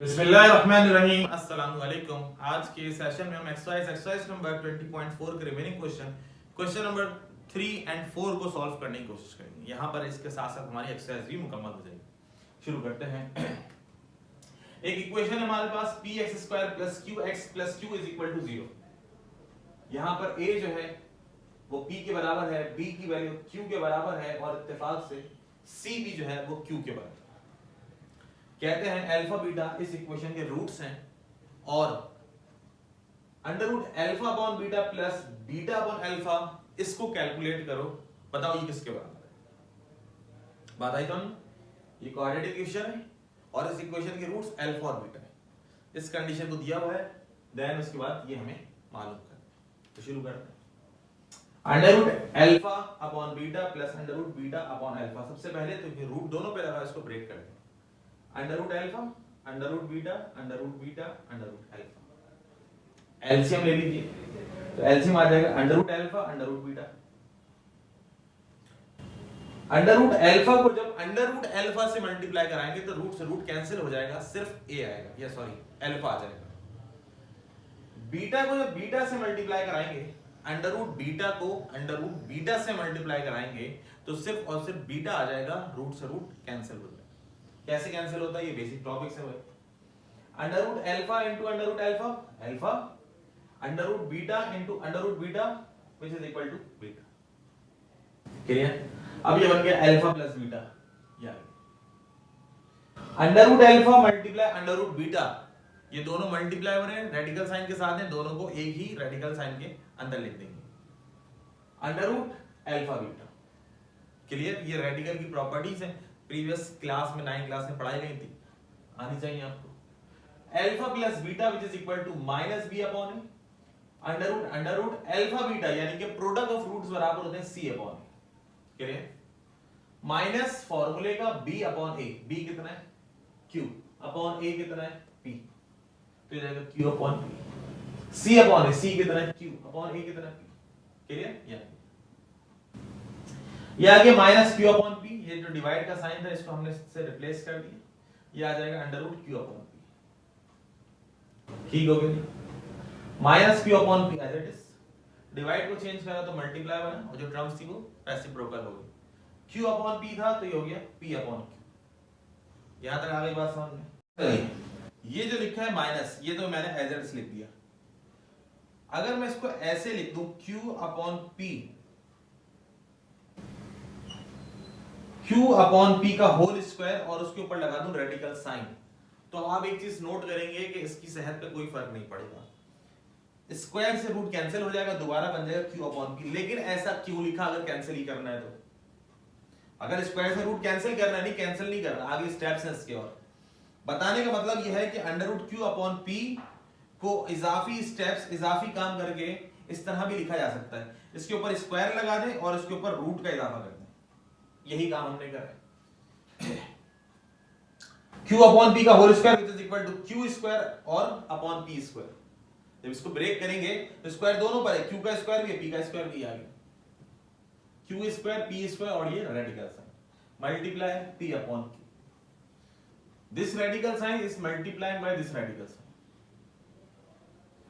बिस्मिल्लाहिर्रहमानिर्रहीम, अस्सलाम वालेकुम। आज के सेशन में हम एक्सरसाइज नंबर 20.4 के रिमेनिंग क्वेश्चन नंबर 3 और 4 को सॉल्व करने की कोशिश करेंगे। यहाँ पर इसके साथ साथ हमारी एक्सरसाइज भी मुकम्मल हो जाएगी। शुरू करते हैं। एक इक्वेशन है हमारे पास px² + qx + q = 0। यहाँ पर a जो है वो p के बराबर है, b की वैल्यू q के बराबर है और इत्तेफाक से c भी जो है वो q के बराबर है। कहते हैं अल्फा बीटा इस इक्वेशन के रूट्स हैं और √α/बीटा प्लस β/α इसको कैलकुलेट करो, बताओ ये किसके बराबर है। बात आई तो ये क्वाड्रेटिक इक्वेशन है और इस इक्वेशन के रूट्स अल्फा और बीटा है। इस कंडीशन को दिया हुआ है, देन उसके बाद ये हमें मालूम करना है। तो शुरू करते हैं। √α/बीटा प्लस √β/α। सबसे पहले तो ये रूट दोनों पे लगा, इसको ब्रेक करते हैं। √α, √β, √β, √α। एलसीएम ले लीजिए, तो एलसीएम आ जाएगा √α, √β। √α को जब √α से मल्टीप्लाई कराएंगे तो रूट से रूट कैंसिल हो जाएगा, सिर्फ a आएगा, या सॉरी अल्फा आ जाएगा। बीटा को जब बीटा से मल्टीप्लाई कराएंगे, √β को √β से मल्टीप्लाई कराएंगे तो सिर्फ और सिर्फ बीटा आ जाएगा, रूट से रूट कैंसिल हो जाएगा। कैसे कैंसिल होता है, ये बेसिक टॉपिक्स है भाई। √α into √α, alpha, √β into √β which is equal to beta. Clear? अब ये बन गया अल्फा प्लस बीटा, ये √α मल्टीप्लाई √β, ये दोनों मल्टीप्लाई हो रहे हैं, रेडिकल साइन के साथ हैं, दोनों को एक ही रेडिकल साइन के अंदर लिख देंगे। √α/β। क्लियर? ये रेडिकल की प्रॉपर्टीज हैं, प्रीवियस क्लास में 9 क्लास में पढ़ाई गई थी, आनी चाहिए आपको। Alpha plus beta which is equal to -b/a, √α/β यानी कि प्रोडक्ट ऑफ रूट्स बराबर होते हैं c/a। क्लियर? माइनस फार्मूले का b/a, b कितना है q, अपॉन a कितना है p, तो ये जाएगा q/p। c/a, c कितना है q, अपॉन a कितना है p। क्लियर? ये आ गया -q/p, ये जो डिवाइड का साइन था इसको हमने इससे रिप्लेस कर दिया, ये आ जाएगा √q/p। ठीक हो गया? -q/p as it is, divide को चेंज करा तो मल्टीप्लाई बना और जो टर्म्स थी वो रेसिप्रोकल हो गई। q/p था तो ये हो गया p/q। यहां तक आ गई बात समझ में? ये जो लिखा है माइनस, ये तो मैंने एज इट इज लिख दिया। अगर मैं इसको ऐसे लिख दूं q/p, q/p का होल स्क्वायर और उसके ऊपर लगा दूं रेडिकल साइन, तो आप एक चीज नोट करेंगे कि इसकी सेहत पे कोई फर्क नहीं पड़ेगा। स्क्वायर से रूट कैंसिल हो जाएगा, दोबारा बन जाएगा q/p। लेकिन ऐसा क्यों लिखा अगर कैंसिल ही करना है तो? अगर स्क्वायर से रूट कैंसिल करना है, नहीं कैंसिल नहीं करना, आगे स्टेप्स हैं इसके। और बताने का मतलब यह है कि √q/p को इजाफी स्टेप्स, इजाफी काम करके इस तरह भी लिखा जा सकता है। इसके ऊपर स्क्वायर लगा दें और इसके ऊपर रूट का इजाफा कर दें, यही काम हमने करा है। q/p का whole square which is equal to q² और अपॉन p²। जब इसको ब्रेक करेंगे तो स्क्वायर दोनों पर है, q का स्क्वायर भी है, p का स्क्वायर भी आ गया, q² p² और ये radical sign multiply p/q। This radical sign is multiplied by this radical sign.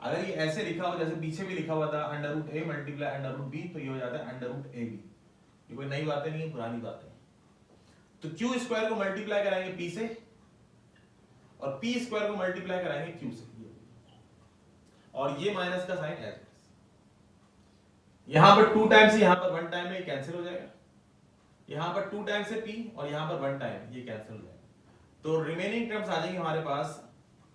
अगर ये ऐसे लिखा हो जैसे पीछे भी लिखा हुआ था √a मल्टीप्लाई √b, तो ये हो जाता है √ab। ये कोई नई बातें नहीं है, पुरानी बातें। तो q² को मल्टीप्लाई कराएंगे p से और p² को मल्टीप्लाई कराएंगे q से, और ये माइनस का साइन एज, यहां पर 2 टाइम से यहां पर 1 टाइम में कैंसिल हो जाएगा, यहां पर 2 टाइम से p और यहां पर 1 टाइम, ये कैंसिल हो जाएगा। तो रिमेनिंग टर्म्स आ जाएंगे हमारे पास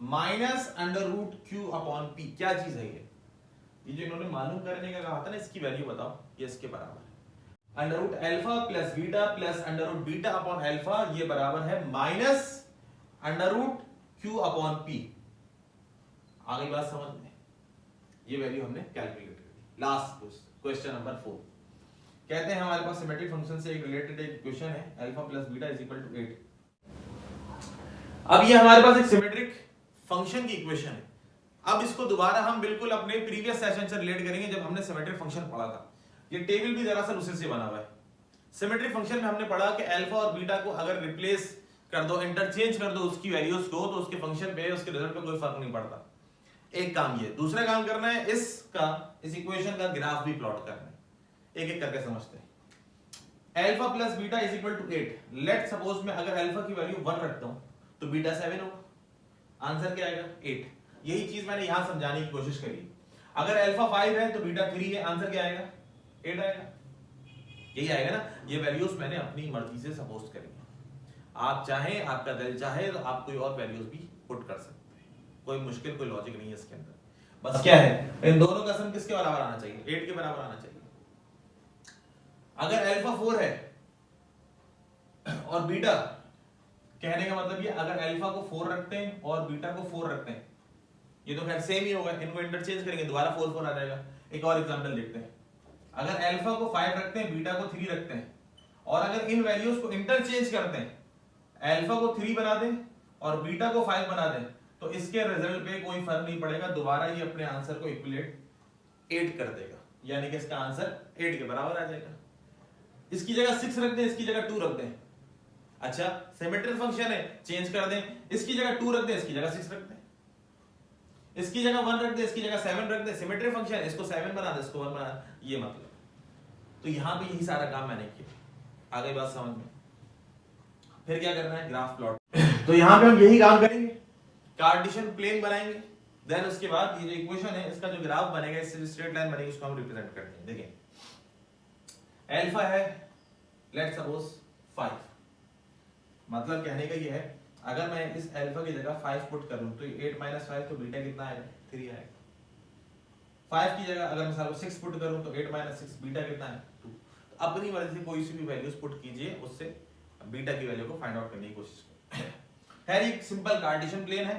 -√q/p। क्या चीज है ये जो इन्होंने मालूम करने का कहा था ना, इसकी वैल्यू बताओ, ये इसके बराबर है √α प्लस बीटा प्लस √β/α, ये बराबर है -√q/p। आ गई बात समझ में? ये वैल्यू हमने कैलकुलेट कर दी। लास्ट क्वेश्चन नंबर 4 कहते हैं हमारे पास सिमेट्रिक फंक्शन से एक रिलेटेड एक इक्वेशन है, alpha plus beta is equal to 8। अब ये हमारे पास एक सिमेट्रिक फंक्शन की इक्वेशन है। अब इसको दोबारा हम बिल्कुल अपने प्रीवियस सेशन से रिलेट करेंगे जब हमने सिमेट्रिक फंक्शन पढ़ा था। ये टेबल भी दरअसल उसी से बना हुआ है। सिमेट्रिक फंक्शन में हमने पढ़ा कि अल्फा और बीटा को अगर रिप्लेस कर दो, इंटरचेंज कर दो उसकी वैल्यूज को, तो उसके फंक्शन पे उसके रिजल्ट पे कोई फर्क नहीं पड़ता। एक काम ये, दूसरा काम करना है इस इक्वेशन का ग्राफ भी प्लॉट करना है। एक एक करके समझते हैं। Alpha plus beta is equal to 8। Let suppose मैं अगर अल्फा की वैल्यू 1 रखता हूं तो बीटा 7 होगा। आंसर क्या आएगा? 8। यही चीज मैंने यहां समझाने की कोशिश करी। अगर अल्फा 5 है तो बीटा 3 है, आंसर क्या आएगा? 8 आएगा। यही आएगा ना। ये वैल्यूज मैंने अपनी मर्जी से सपोज करी। आप चाहें, आपका दिल चाहे तो आप कोई और वैल्यूज भी पुट कर सकते हैं। कोई मुश्किल, कोई लॉजिक नहीं है इसके अंदर। बस क्या है, इन दोनों का सम किसके बराबर आना चाहिए? 8 के बराबर आना चाहिए। अगर अल्फा 4 है और बीटा, कहने का मतलब ये, अगर अल्फा को 4 रखते हैं और बीटा को 4 रखते हैं, ये तो खैर सेम ही होगा, इनको इंटरचेंज करेंगे दोबारा 4 4 आ जाएगा। एक और एग्जांपल देखते हैं। अगर अल्फा को 5 रखते हैं, बीटा को 3 रखते हैं, और अगर इन वैल्यूज को इंटरचेंज करते हैं, अल्फा को 3 बना दें और बीटा को 5 बना दें, तो इसके रिजल्ट पे कोई फर्क नहीं पड़ेगा, दोबारा ये अपने आंसर को इक्विलेट 8 कर देगा, यानी कि इसका आंसर 8 के बराबर आ जाएगा। इसकी जगह 6 रख दें, इसकी जगह 2 रख दें। अच्छा, सिमेट्रिक फंक्शन है, चेंज कर दें, इसकी जगह 2 रख दें, इसकी जगह 6 रख दें, इसकी जगह 1 रख दें, इसकी जगह 7 रख दें। सिमेट्रिक फंक्शन है, इसको 7 बना दें, इसको 1 बना दें, ये मतलब। तो यहां पे यही सारा काम मैंने किया। आ गई बात समझ में? फिर क्या करना है? Graph plot. तो यहां पे हम यही काम करेंगे, कार्टेशियन प्लेन बनाएंगे, देन उसके बाद ये जो इक्वेशन है इसका जो ग्राफ बनेगा, इससे स्ट्रेट लाइन बनेगी, उसको हम रिप्रेजेंट करते हैं। देखिए, अल्फा है लेट्स सपोज 5, मतलब कहने का ये है, अगर मैं इस अल्फा की जगह 5 पुट करूं तो 8 - 5 तो बीटा कितना आएगा? 3 आएगा। 5 की जगह अगर मैं 6 पुट करूं तो 8 - 6 बीटा कितना है? 2। तो अपनी मर्जी से कोई सी भी वैल्यूज पुट कीजिए, उससे बीटा की वैल्यू को फाइंड आउट करने की कोशिश करें। है एक सिंपल कार्टेशियन प्लेन है,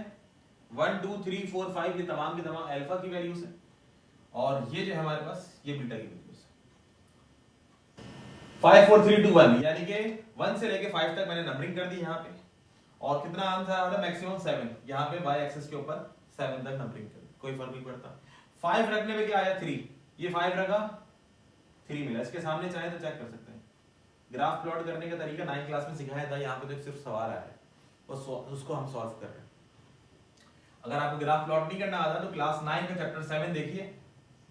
1 2 3 4 5 ये तमाम के तमाम अल्फा की वैल्यूज है, और ये जो है हमारे पास ये बीटा की वैल्यूज है। 5 4 3 2 1, यानी कि 1 से लेके 5 तक मैंने नंबरिंग कर दी यहाँ पे, और कितना आंसर आ रहा है? मैक्सिमम 7। यहाँ पे y एक्सिस के ऊपर 7 तक नंबरिंग कर, कोई फर्क नहीं पड़ता। 5 रखने में क्या आया? 3। ये 5 रखा, 3 मिला। इसके सामने चाहे तो चेक कर सकते हैं। ग्राफ प्लॉट करने का तरीका 9th क्लास में सिखाया था, यहाँ पे तो सिर्फ सवाल आया है, उसको हम सॉल्व कर रहे हैं। अगर आपको ग्राफ प्लॉट नहीं करना आता तो क्लास 9 का चैप्टर 7 देखिए,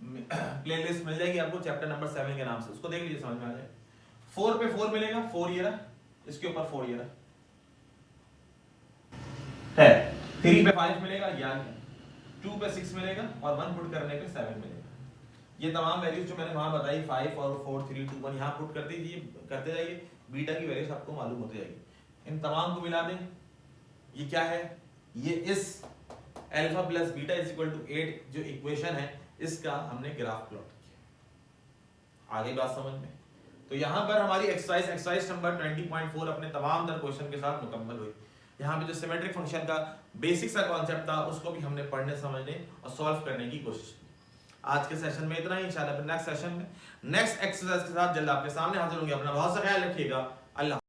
प्लेलिस्ट मिल जाएगी आपको चैप्टर नंबर 7 के नाम से, उसको देख लीजिए, समझ में आ जाए। 4 पे 4 मिलेगा, 4 ये रहा, इसके ऊपर 4 ये रहा है। 3 पे 5 मिलेगा, याद है। 2 पे 6 मिलेगा, और 1 पुट करने पे 7 मिलेगा। ये तमाम वैल्यूज जो मैंने वहां बताई, 5 और 4 3 2 1, यहाँ पुट करते जाइए, बीटा की वैल्यूज आपको मालूम होती जाएगी। इन तमाम को मिला दें, ये क्या है? ये इस alpha plus beta is equal to 8 जो इक्वेशन है, इसका हमने ग्राफ प्लॉट किया। आगे बात समझ में? तो यहाँ पर हमारी एक्सरसाइज नंबर 20.4 अपने तमाम दर क्वेश्चन के साथ मुकम्मल हुई। यहाँ पे जो सिमेट्रिक फंक्शन का बेसिक सा कॉन्सेप्ट था, उसको भी हमने पढ़ने, समझने और सॉल्व करने की कोशिश की। आज के सेशन में इतना ही। इंशाल्लाह नेक्स्ट सेशन में नेक्स्ट एक्सरसाइज के साथ जल्द आपके सामने हाजिर होंगे। अपना बहुत सा ख्याल रखिएगा। अल्लाह।